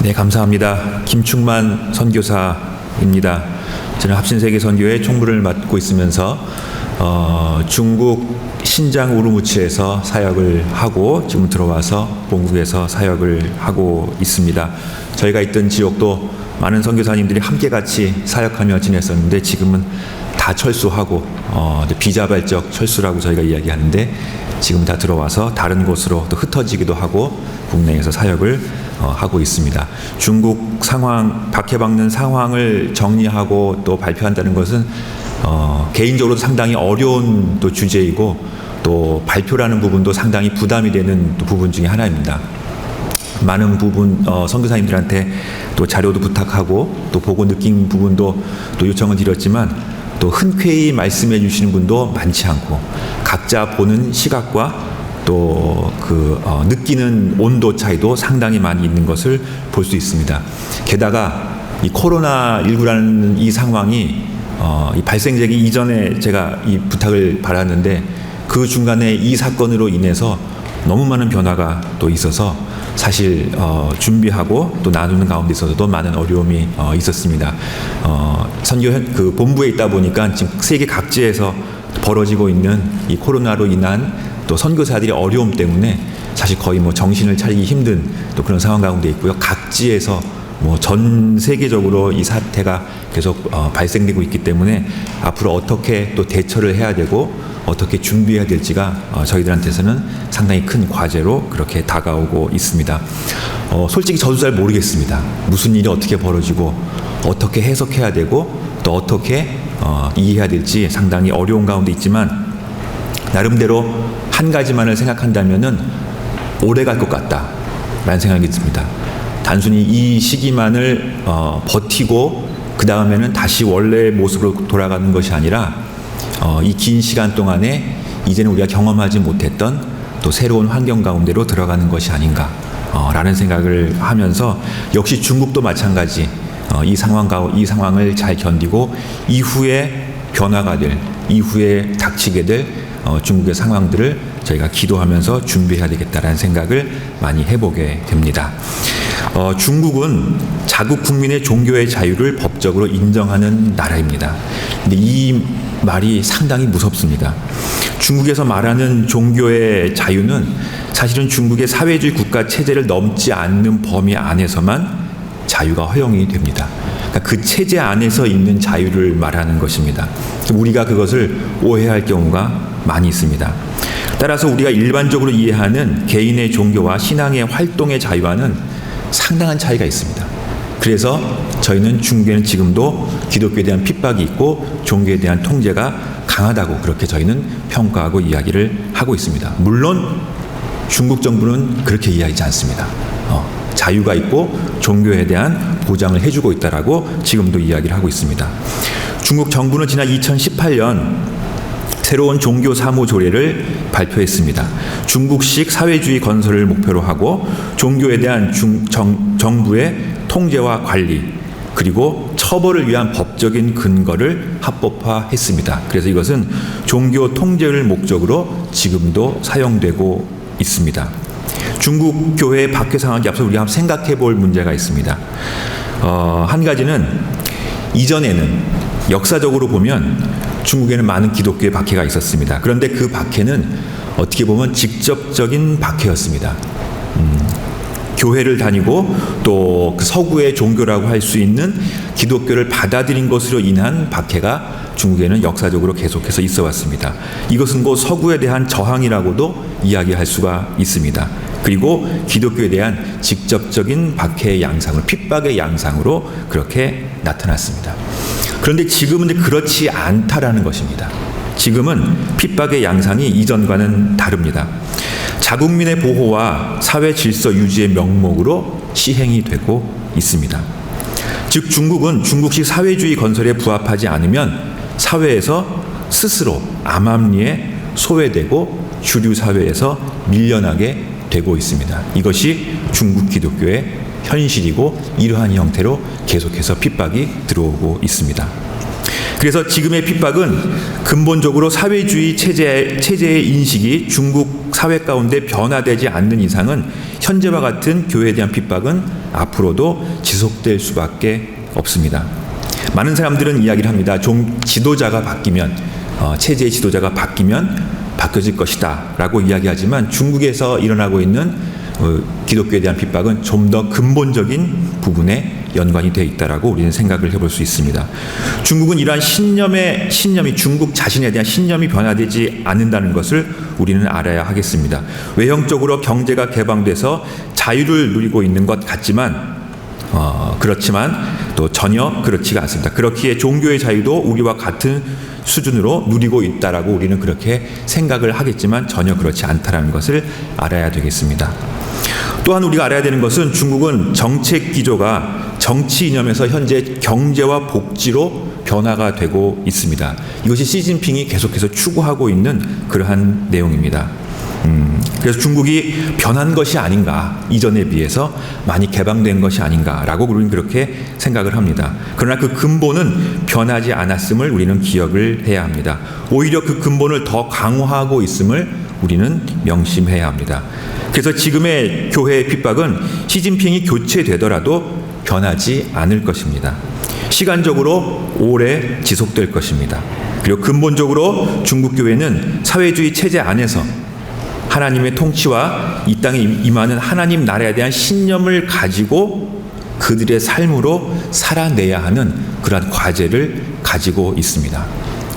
네, 감사합니다. 김충만 선교사입니다. 저는 합신세계선교회 총무를 맡고 있으면서 중국 신장 우르무치에서 사역을 하고 지금 들어와서 본국에서 사역을 하고 있습니다. 저희가 있던 지역도 많은 선교사님들이 함께 같이 사역하며 지냈었는데 지금은 다 철수하고 비자발적 철수라고 저희가 이야기하는데 지금 다 들어와서 다른 곳으로 또 흩어지기도 하고 국내에서 사역을 하고 있습니다. 중국 상황, 박해박는 상황을 정리하고 또 발표한다는 것은 개인적으로 상당히 어려운 또 주제이고 또 발표라는 부분도 상당히 부담이 되는 또 부분 중에 하나입니다. 많은 부분 선교사님들한테 또 자료도 부탁하고 또 보고 느낀 부분도 또 요청을 드렸지만 또 흔쾌히 말씀해 주시는 분도 많지 않고 각자 보는 시각과 또 느끼는 온도 차이도 상당히 많이 있는 것을 볼 수 있습니다. 게다가 이 코로나19라는 이 상황이 이 발생되기 이전에 제가 이 부탁을 받았는데 그 중간에 이 사건으로 인해서 너무 많은 변화가 또 있어서 사실 준비하고 또 나누는 가운데 있어서도 많은 어려움이 있었습니다. 선교 본부에 있다 보니까 지금 세계 각지에서 벌어지고 있는 이 코로나로 인한 또 선교사들의 어려움 때문에 사실 거의 정신을 차리기 힘든 또 그런 상황 가운데 있고요. 각지에서 전 세계적으로 이 사태가 계속 발생되고 있기 때문에 앞으로 어떻게 또 대처를 해야 되고 어떻게 준비해야 될지가 저희들한테서는 상당히 큰 과제로 그렇게 다가오고 있습니다. 솔직히 저도 잘 모르겠습니다. 무슨 일이 어떻게 벌어지고 어떻게 해석해야 되고 또 어떻게 이해해야 될지 상당히 어려운 가운데 있지만 나름대로 한 가지만을 생각한다면은 오래 갈 것 같다라는 생각이 듭니다. 단순히 이 시기만을 버티고 그 다음에는 다시 원래 모습으로 돌아가는 것이 아니라 이 긴 시간 동안에 이제는 우리가 경험하지 못했던 또 새로운 환경 가운데로 들어가는 것이 아닌가 라는 생각을 하면서 역시 중국도 마찬가지 이 상황을 잘 견디고 이후에 변화가 될 이후에 닥치게 될 중국의 상황들을 저희가 기도하면서 준비해야 되겠다라는 생각을 많이 해보게 됩니다. 중국은 자국 국민의 종교의 자유를 법적으로 인정하는 나라입니다. 근데 이 말이 상당히 무섭습니다. 중국에서 말하는 종교의 자유는 사실은 중국의 사회주의 국가 체제를 넘지 않는 범위 안에서만 자유가 허용이 됩니다. 그러니까 그 체제 안에서 있는 자유를 말하는 것입니다. 우리가 그것을 오해할 경우가 많이 있습니다. 따라서 우리가 일반적으로 이해하는 개인의 종교와 신앙의 활동의 자유와는 상당한 차이가 있습니다. 그래서 저희는 중국에는 지금도 기독교에 대한 핍박이 있고 종교에 대한 통제가 강하다고 그렇게 저희는 평가하고 이야기를 하고 있습니다. 물론 중국 정부는 그렇게 이야기하지 않습니다. 자유가 있고 종교에 대한 보장을 해주고 있다라고 지금도 이야기를 하고 있습니다. 중국 정부는 지난 2018년 새로운 종교 사무 조례를 발표했습니다. 중국식 사회주의 건설을 목표로 하고 종교에 대한 정부의 통제와 관리 그리고 처벌을 위한 법적인 근거를 합법화했습니다. 그래서 이것은 종교 통제를 목적으로 지금도 사용되고 있습니다. 중국 교회의 박해 상황에 앞서 우리가 한번 생각해 볼 문제가 있습니다. 한 가지는 이전에는 역사적으로 보면 중국에는 많은 기독교의 박해가 있었습니다. 그런데 그 박해는 어떻게 보면 직접적인 박해였습니다. 교회를 다니고 또 그 서구의 종교라고 할 수 있는 기독교를 받아들인 것으로 인한 박해가 중국에는 역사적으로 계속해서 있어 왔습니다. 이것은 곧 서구에 대한 저항이라고도 이야기할 수가 있습니다. 그리고 기독교에 대한 직접적인 박해의 양상을 핍박의 양상으로 그렇게 나타났습니다. 그런데 지금은 그렇지 않다라는 것입니다. 지금은 핍박의 양상이 이전과는 다릅니다. 자국민의 보호와 사회 질서 유지의 명목으로 시행이 되고 있습니다. 즉 중국은 중국식 사회주의 건설에 부합하지 않으면 사회에서 스스로 암암리에 소외되고 주류 사회에서 밀려나게 되고 있습니다. 이것이 중국 기독교의 현실이고 이러한 형태로 계속해서 핍박이 들어오고 있습니다. 그래서 지금의 핍박은 근본적으로 사회주의 체제의 인식이 중국 사회 가운데 변화되지 않는 이상은 현재와 같은 교회에 대한 핍박은 앞으로도 지속될 수밖에 없습니다. 많은 사람들은 이야기를 합니다. 지도자가 바뀌면, 체제의 지도자가 바뀌면 바뀌어질 것이다 라고 이야기하지만 중국에서 일어나고 있는 기독교에 대한 핍박은 좀 더 근본적인 부분에 연관이 되어 있다라고 우리는 생각을 해볼 수 있습니다. 중국은 이러한 신념이 중국 자신에 대한 신념이 변화되지 않는다는 것을 우리는 알아야 하겠습니다. 외형적으로 경제가 개방돼서 자유를 누리고 있는 것 같지만 그렇지만 또 전혀 그렇지가 않습니다. 그렇기에 종교의 자유도 우리와 같은 수준으로 누리고 있다라고 우리는 그렇게 생각을 하겠지만 전혀 그렇지 않다라는 것을 알아야 되겠습니다. 또한 우리가 알아야 되는 것은 중국은 정책 기조가 정치 이념에서 현재 경제와 복지로 변화가 되고 있습니다. 이것이 시진핑이 계속해서 추구하고 있는 그러한 내용입니다. 그래서 중국이 변한 것이 아닌가, 이전에 비해서 많이 개방된 것이 아닌가라고 우리는 그렇게 생각을 합니다. 그러나 그 근본은 변하지 않았음을 우리는 기억을 해야 합니다. 오히려 그 근본을 더 강화하고 있음을 우리는 명심해야 합니다. 그래서 지금의 교회의 핍박은 시진핑이 교체되더라도 변하지 않을 것입니다. 시간적으로 오래 지속될 것입니다. 그리고 근본적으로 중국 교회는 사회주의 체제 안에서 하나님의 통치와 이 땅에 임하는 하나님 나라에 대한 신념을 가지고 그들의 삶으로 살아내야 하는 그러한 과제를 가지고 있습니다.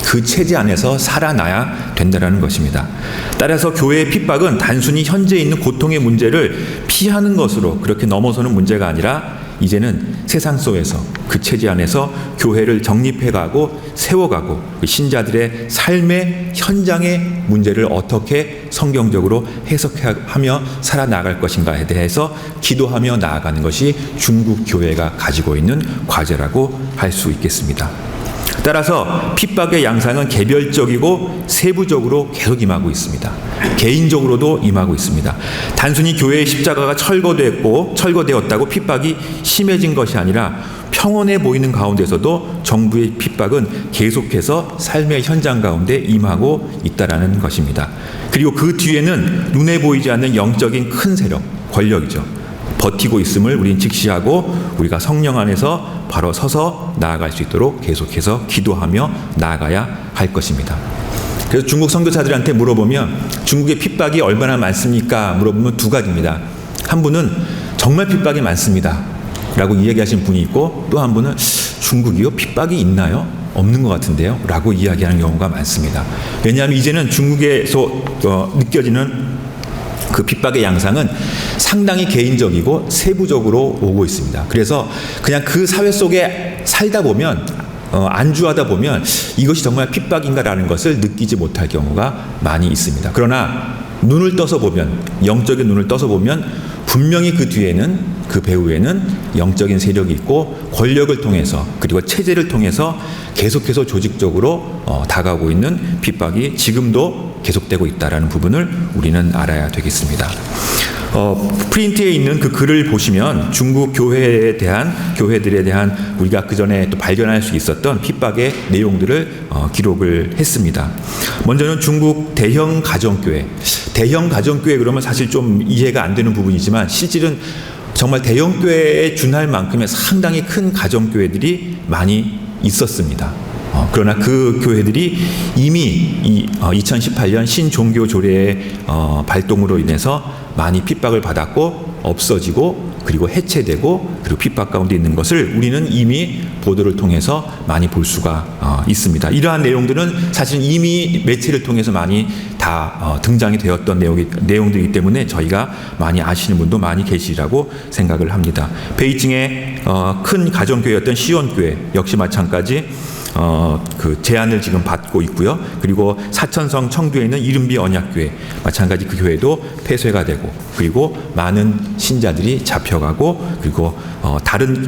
그 체제 안에서 살아나야 된다는 것입니다. 따라서 교회의 핍박은 단순히 현재 있는 고통의 문제를 피하는 것으로 그렇게 넘어서는 문제가 아니라 이제는 세상 속에서 그 체제 안에서 교회를 정립해가고 세워가고 그 신자들의 삶의 현장의 문제를 어떻게 성경적으로 해석하며 살아나갈 것인가에 대해서 기도하며 나아가는 것이 중국 교회가 가지고 있는 과제라고 할 수 있겠습니다. 따라서 핍박의 양상은 개별적이고 세부적으로 계속 임하고 있습니다. 개인적으로도 임하고 있습니다. 단순히 교회의 십자가가 철거되었다고 핍박이 심해진 것이 아니라 평온해 보이는 가운데서도 정부의 핍박은 계속해서 삶의 현장 가운데 임하고 있다라는 것입니다. 그리고 그 뒤에는 눈에 보이지 않는 영적인 큰 세력, 권력이죠. 버티고 있음을 우리는 직시하고 우리가 성령 안에서 바로 서서 나아갈 수 있도록 계속해서 기도하며 나아가야 할 것입니다. 그래서 중국 선교사들한테 물어보면 중국의 핍박이 얼마나 많습니까? 물어보면 두 가지입니다. 한 분은 정말 핍박이 많습니다 라고 이야기하신 분이 있고, 또 한 분은 중국이요? 핍박이 있나요? 없는 것 같은데요? 라고 이야기하는 경우가 많습니다. 왜냐하면 이제는 중국에서 느껴지는 그 핍박의 양상은 상당히 개인적이고 세부적으로 오고 있습니다. 그래서 그냥 그 사회 속에 살다 보면 안주하다 보면 이것이 정말 핍박인가라는 것을 느끼지 못할 경우가 많이 있습니다. 그러나 눈을 떠서 보면, 영적인 눈을 떠서 보면 분명히 그 뒤에는, 그 배후에는 영적인 세력이 있고 권력을 통해서 그리고 체제를 통해서 계속해서 조직적으로 다가오고 있는 핍박이 지금도 계속되고 있다는 부분을 우리는 알아야 되겠습니다. 프린트에 있는 그 글을 보시면 중국 교회들에 대한 우리가 그 전에 또 발견할 수 있었던 핍박의 내용들을 기록을 했습니다. 먼저는 중국 대형 가정교회 그러면 사실 좀 이해가 안 되는 부분이지만 실질은 정말 대형 교회에 준할 만큼의 상당히 큰 가정교회들이 많이 있었습니다. 그러나 그 교회들이 이미 2018년 신종교조례의 발동으로 인해서 많이 핍박을 받았고 없어지고 그리고 해체되고 그리고 핍박 가운데 있는 것을 우리는 이미 보도를 통해서 많이 볼 수가 있습니다. 이러한 내용들은 사실 이미 매체를 통해서 많이 다 등장이 되었던 내용들이기 때문에 저희가 많이 아시는 분도 많이 계시라고 생각을 합니다. 베이징의 큰 가정교회였던 시온교회 역시 마찬가지 그 제안을 지금 받고 있고요. 그리고 사천성 청두에 있는 이른비 언약교회 마찬가지 그 교회도 폐쇄가 되고 그리고 많은 신자들이 잡혀가고 그리고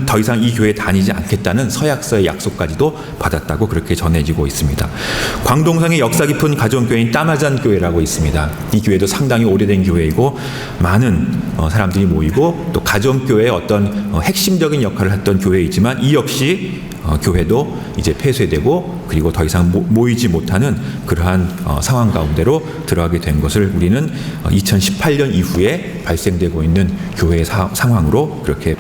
더 이상 이 교회에 다니지 않겠다는 서약서의 약속까지도 받았다고 그렇게 전해지고 있습니다. 광동성의 역사 깊은 가정교회인 따마잔 교회라고 있습니다. 이 교회도 상당히 오래된 교회이고 많은 사람들이 모이고 또 가정교회의 어떤 핵심적인 역할을 했던 교회이지만 이 역시 교회도 이제 폐쇄되고 그리고 더 이상 모이지 못하는 그러한 상황 가운데로 들어가게 된 것을 우리는 2018년 이후에 발생되고 있는 교회의 상황으로 그렇게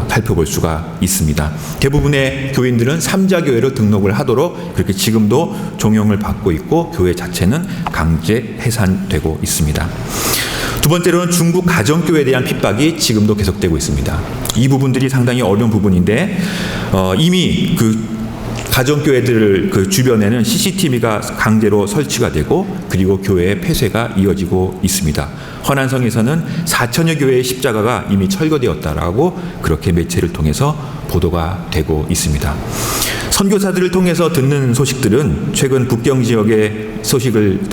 살펴볼 수가 있습니다. 대부분의 교인들은 삼자교회로 등록을 하도록 그렇게 지금도 종용을 받고 있고 교회 자체는 강제 해산되고 있습니다. 두 번째로는 중국 가정교회에 대한 핍박이 지금도 계속되고 있습니다. 이 부분들이 상당히 어려운 부분인데 이미 그 가정교회들 그 주변에는 CCTV가 강제로 설치가 되고 그리고 교회의 폐쇄가 이어지고 있습니다. 허난성에서는 4천여 교회의 십자가가 이미 철거되었다라고 그렇게 매체를 통해서 보도가 되고 있습니다. 선교사들을 통해서 듣는 소식들은 최근 북경 지역의 소식을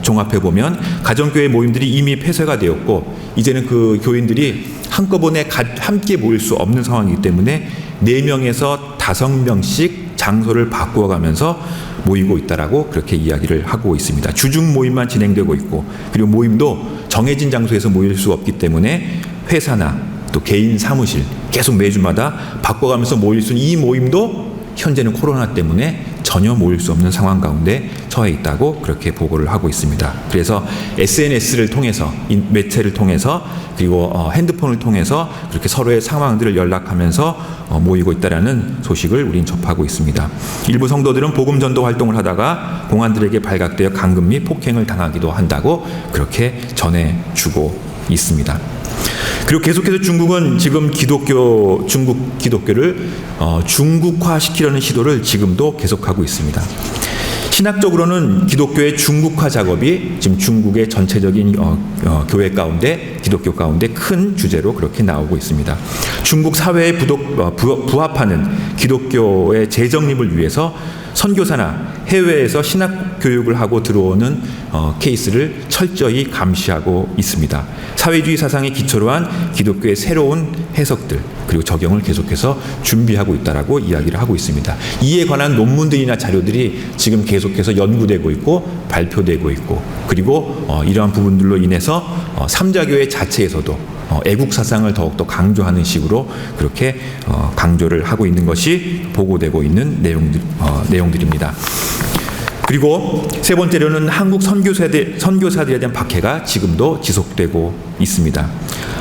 종합해 보면 가정교회 모임들이 이미 폐쇄가 되었고 이제는 그 교인들이 한꺼번에 함께 모일 수 없는 상황이기 때문에 4명에서 5명씩 장소를 바꾸어 가면서 모이고 있다라고 그렇게 이야기를 하고 있습니다. 주중 모임만 진행되고 있고 그리고 모임도 정해진 장소에서 모일 수 없기 때문에 회사나 또 개인 사무실 계속 매주마다 바꿔가면서 모일 수 있는 이 모임도 현재는 코로나 때문에 전혀 모일 수 없는 상황 가운데 처해 있다고 그렇게 보고를 하고 있습니다. 그래서 SNS를 통해서 매체를 통해서 그리고 핸드폰을 통해서 그렇게 서로의 상황들을 연락하면서 모이고 있다라는 소식을 우린 접하고 있습니다. 일부 성도들은 복음 전도 활동을 하다가 공안들에게 발각되어 감금 및 폭행을 당하기도 한다고 그렇게 전해주고 있습니다. 그리고 계속해서 중국은 지금 중국 기독교를 중국화시키려는 시도를 지금도 계속하고 있습니다. 신학적으로는 기독교의 중국화 작업이 지금 중국의 전체적인 교회 가운데 기독교 가운데 큰 주제로 그렇게 나오고 있습니다. 중국 사회에 부합하는 기독교의 재정립을 위해서 선교사나 해외에서 신학 교육을 하고 들어오는 케이스를 철저히 감시하고 있습니다. 사회주의 사상에 기초로 한 기독교의 새로운 해석들 그리고 적용을 계속해서 준비하고 있다라고 이야기를 하고 있습니다. 이에 관한 논문들이나 자료들이 지금 계속해서 연구되고 있고 발표되고 있고 그리고 이러한 부분들로 인해서 삼자교회 자체에서도 애국 사상을 더욱더 강조하는 식으로 그렇게 강조를 하고 있는 것이 보고되고 있는 내용들입니다. 그리고 세 번째로는 한국 선교사들에 대한 박해가 지금도 지속되고 있습니다.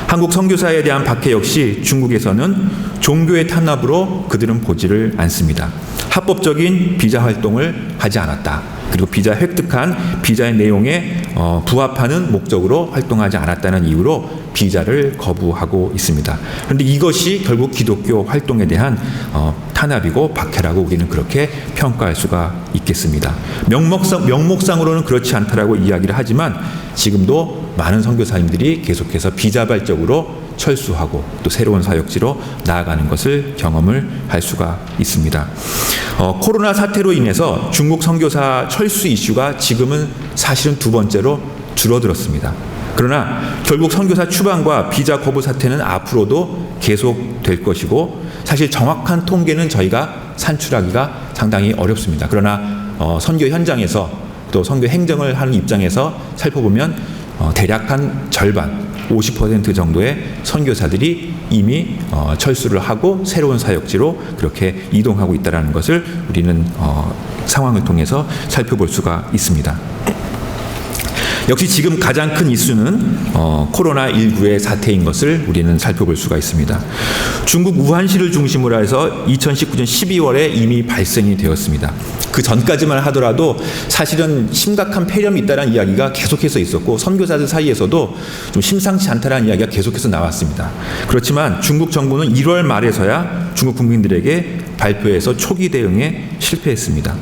한국 선교사에 대한 박해 역시 중국에서는 종교의 탄압으로 그들은 보지를 않습니다. 합법적인 비자 활동을 하지 않았다. 그리고 비자 획득한 비자의 내용에 부합하는 목적으로 활동하지 않았다는 이유로 비자를 거부하고 있습니다. 그런데 이것이 결국 기독교 활동에 대한 탄압이고 박해라고 우리는 그렇게 평가할 수가 있겠습니다. 명목상으로는 그렇지 않다라고 이야기를 하지만 지금도 많은 선교사님들이 계속해서 비자발적으로 철수하고 또 새로운 사역지로 나아가는 것을 경험을 할 수가 있습니다. 코로나 사태로 인해서 중국 선교사 철수 이슈가 지금은 사실은 두 번째로 줄어들었습니다. 그러나 결국 선교사 추방과 비자 거부 사태는 앞으로도 계속될 것이고 사실 정확한 통계는 저희가 산출하기가 상당히 어렵습니다. 그러나 선교 현장에서 또 선교 행정을 하는 입장에서 살펴보면 대략 한 절반 50% 정도의 선교사들이 이미 철수를 하고 새로운 사역지로 그렇게 이동하고 있다는 것을 우리는 상황을 통해서 살펴볼 수가 있습니다. 역시 지금 가장 큰 이슈는 코로나19의 사태인 것을 우리는 살펴볼 수가 있습니다. 중국 우한시를 중심으로 해서 2019년 12월에 이미 발생이 되었습니다. 그 전까지만 하더라도 사실은 심각한 폐렴이 있다는 이야기가 계속해서 있었고 선교사들 사이에서도 좀 심상치 않다는 이야기가 계속해서 나왔습니다. 그렇지만 중국 정부는 1월 말에서야 중국 국민들에게 발표해서 초기 대응에 실패했습니다.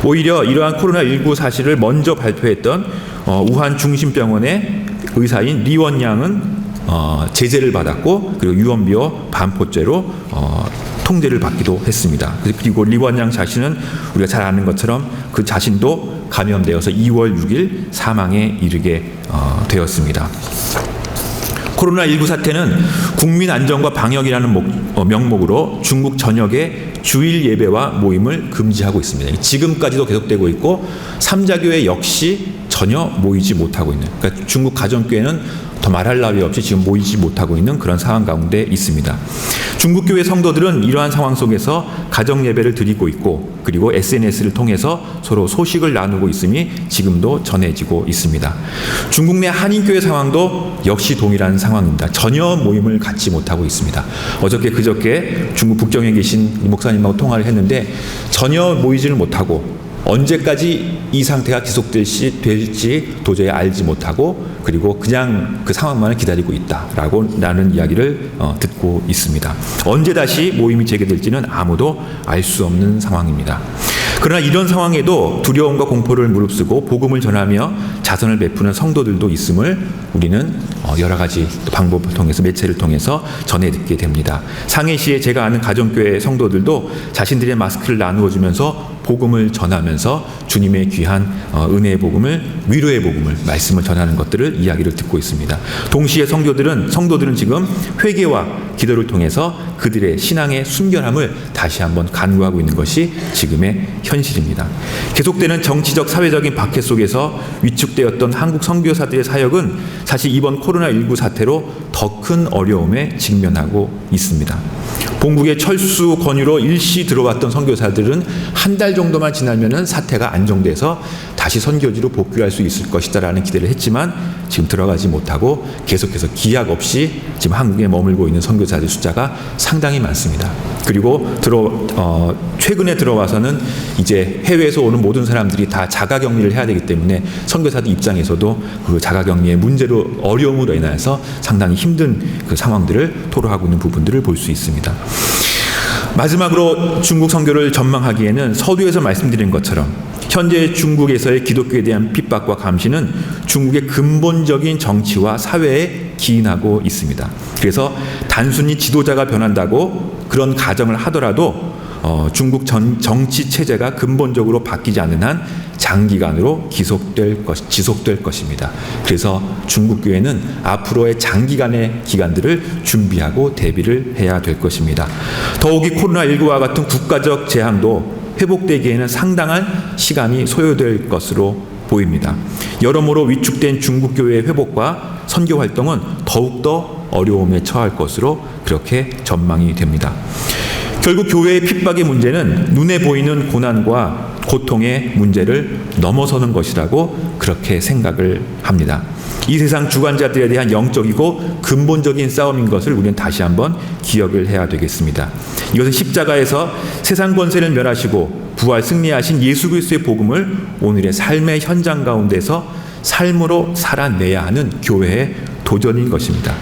오히려 이러한 코로나19 사실을 먼저 발표했던 우한 중심병원의 의사인 리원양은 제재를 받았고 그리고 유언비어 반포죄로 통제를 받기도 했습니다. 그리고 리원양 자신은 우리가 잘 아는 것처럼 그 자신도 감염되어서 2월 6일 사망에 이르게 되었습니다. 코로나19 사태는 국민 안전과 방역이라는 명목으로 중국 전역에 주일 예배와 모임을 금지하고 있습니다. 지금까지도 계속되고 있고 삼자교회 역시 전혀 모이지 못하고 있는, 그러니까 중국 가정교회는 더 말할 나위 없이 지금 모이지 못하고 있는 그런 상황 가운데 있습니다. 중국 교회 성도들은 이러한 상황 속에서 가정 예배를 드리고 있고, 그리고 SNS를 통해서 서로 소식을 나누고 있음이 지금도 전해지고 있습니다. 중국 내 한인교회 상황도 역시 동일한 상황입니다. 전혀 모임을 갖지 못하고 있습니다. 어저께 그저께 중국 북경에 계신 목사님하고 통화를 했는데 전혀 모이지를 못하고, 언제까지 이 상태가 지속될지 도저히 알지 못하고, 그리고 그냥 그 상황만을 기다리고 있다라는 이야기를 듣고 있습니다. 언제 다시 모임이 재개될지는 아무도 알 수 없는 상황입니다. 그러나 이런 상황에도 두려움과 공포를 무릅쓰고 복음을 전하며 자선을 베푸는 성도들도 있음을 우리는 여러 가지 방법을 통해서, 매체를 통해서 전해 듣게 됩니다. 상해시에 제가 아는 가정교회 성도들도 자신들의 마스크를 나누어 주면서 복음을 전하면서 주님의 귀한 은혜의 복음을, 위로의 복음을, 말씀을 전하는 것들을 이야기를 듣고 있습니다. 동시에 성도들은 지금 회개와 기도를 통해서 그들의 신앙의 순결함을 다시 한번 간구하고 있는 것이 지금의 현실입니다. 계속되는 정치적, 사회적인 박해 속에서 위축되었던 한국 선교사들의 사역은 사실 이번 코로나19 사태로 더 큰 어려움에 직면하고 있습니다. 본국의 철수 권유로 일시 들어왔던 선교사들은 한 달 정도만 지나면은 사태가 안정돼서 다시 선교지로 복귀할 수 있을 것이다라는 기대를 했지만 지금 들어가지 못하고 계속해서 기약 없이 지금 한국에 머물고 있는 선교사들 숫자가 상당히 많습니다. 그리고 최근에 들어와서는 이제 해외에서 오는 모든 사람들이 다 자가격리를 해야 되기 때문에 선교사들 입장에서도 그 자가격리의 문제로, 어려움으로 인해서 상당히 힘든 그 상황들을 토로하고 있는 부분들을 볼 수 있습니다. 마지막으로 중국 선교를 전망하기에는 서두에서 말씀드린 것처럼 현재 중국에서의 기독교에 대한 핍박과 감시는 중국의 근본적인 정치와 사회에 기인하고 있습니다. 그래서 단순히 지도자가 변한다고 그런 가정을 하더라도 중국 정치 체제가 근본적으로 바뀌지 않는 한 장기간으로 지속될 것입니다. 그래서 중국 교회는 앞으로의 장기간의 기간들을 준비하고 대비를 해야 될 것입니다. 더욱이 코로나19와 같은 국가적 재앙도 회복되기에는 상당한 시간이 소요될 것으로 보입니다. 여러모로 위축된 중국 교회의 회복과 선교 활동은 더욱더 어려움에 처할 것으로 그렇게 전망이 됩니다. 결국 교회의 핍박의 문제는 눈에 보이는 고난과 고통의 문제를 넘어서는 것이라고 그렇게 생각을 합니다. 이 세상 주관자들에 대한 영적이고 근본적인 싸움인 것을 우리는 다시 한번 기억을 해야 되겠습니다. 이것은 십자가에서 세상 권세를 멸하시고 부활 승리하신 예수 그리스도의 복음을 오늘의 삶의 현장 가운데서 삶으로 살아내야 하는 교회의 도전인 것입니다.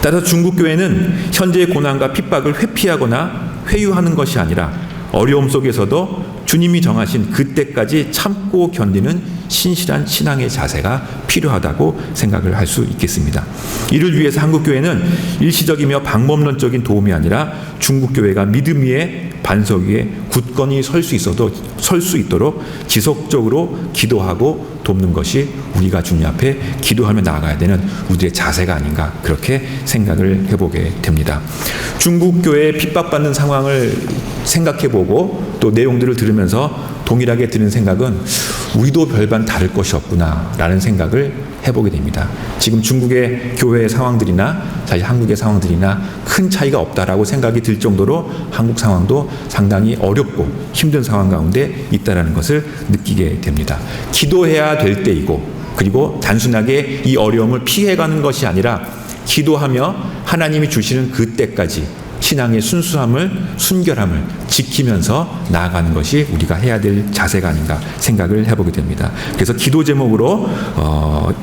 따라서 중국 교회는 현재의 고난과 핍박을 회피하거나 회유하는 것이 아니라 어려움 속에서도 주님이 정하신 그때까지 참고 견디는 신실한 신앙의 자세가 필요하다고 생각을 할 수 있겠습니다. 이를 위해서 한국교회는 일시적이며 방법론적인 도움이 아니라 중국교회가 믿음 위에 반석 위에 굳건히 설 수 있도록 지속적으로 기도하고 돕는 것이 우리가 주님 앞에 기도하며 나아가야 되는 우리의 자세가 아닌가, 그렇게 생각을 해보게 됩니다. 중국교회의 핍박받는 상황을 생각해보고 또 내용들을 들으면서 동일하게 드는 생각은 우리도 별반 다를 것이 없구나 라는 생각을 해보게 됩니다. 지금 중국의 교회의 상황들이나 사실 한국의 상황들이나 큰 차이가 없다라고 생각이 들 정도로 한국 상황도 상당히 어렵고 힘든 상황 가운데 있다라는 것을 느끼게 됩니다. 기도해야 될 때이고, 그리고 단순하게 이 어려움을 피해가는 것이 아니라 기도하며 하나님이 주시는 그때까지 신앙의 순수함을, 순결함을 지키면서 나아가는 것이 우리가 해야 될 자세가 아닌가 생각을 해보게 됩니다. 그래서 기도 제목으로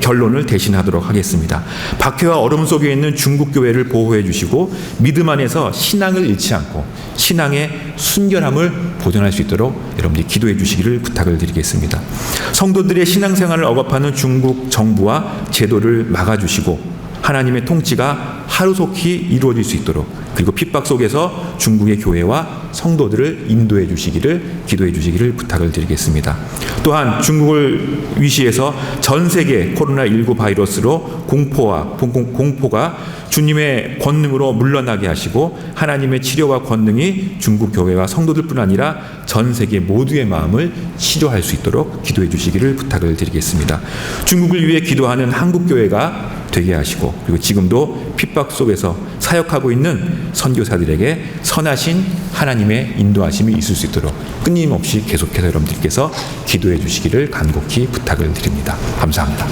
결론을 대신하도록 하겠습니다. 박해와 어려움 속에 있는 중국 교회를 보호해 주시고 믿음 안에서 신앙을 잃지 않고 신앙의 순결함을 보존할 수 있도록 여러분들이 기도해 주시기를 부탁을 드리겠습니다. 성도들의 신앙생활을 억압하는 중국 정부와 제도를 막아주시고 하나님의 통치가 하루속히 이루어질 수 있도록 그리고 핍박 속에서 중국의 교회와 성도들을 인도해 주시기를, 기도해 주시기를 부탁을 드리겠습니다. 또한 중국을 위시해서 전 세계 코로나19 바이러스로 공포가 주님의 권능으로 물러나게 하시고 하나님의 치료와 권능이 중국 교회와 성도들뿐 아니라 전 세계 모두의 마음을 치료할 수 있도록 기도해 주시기를 부탁을 드리겠습니다. 중국을 위해 기도하는 한국교회가 되게 하시고, 그리고 지금도 핍박 속에서 사역하고 있는 선교사들에게 선하신 하나님의 인도하심이 있을 수 있도록 끊임없이 계속해서 여러분들께서 기도해 주시기를 간곡히 부탁을 드립니다. 감사합니다.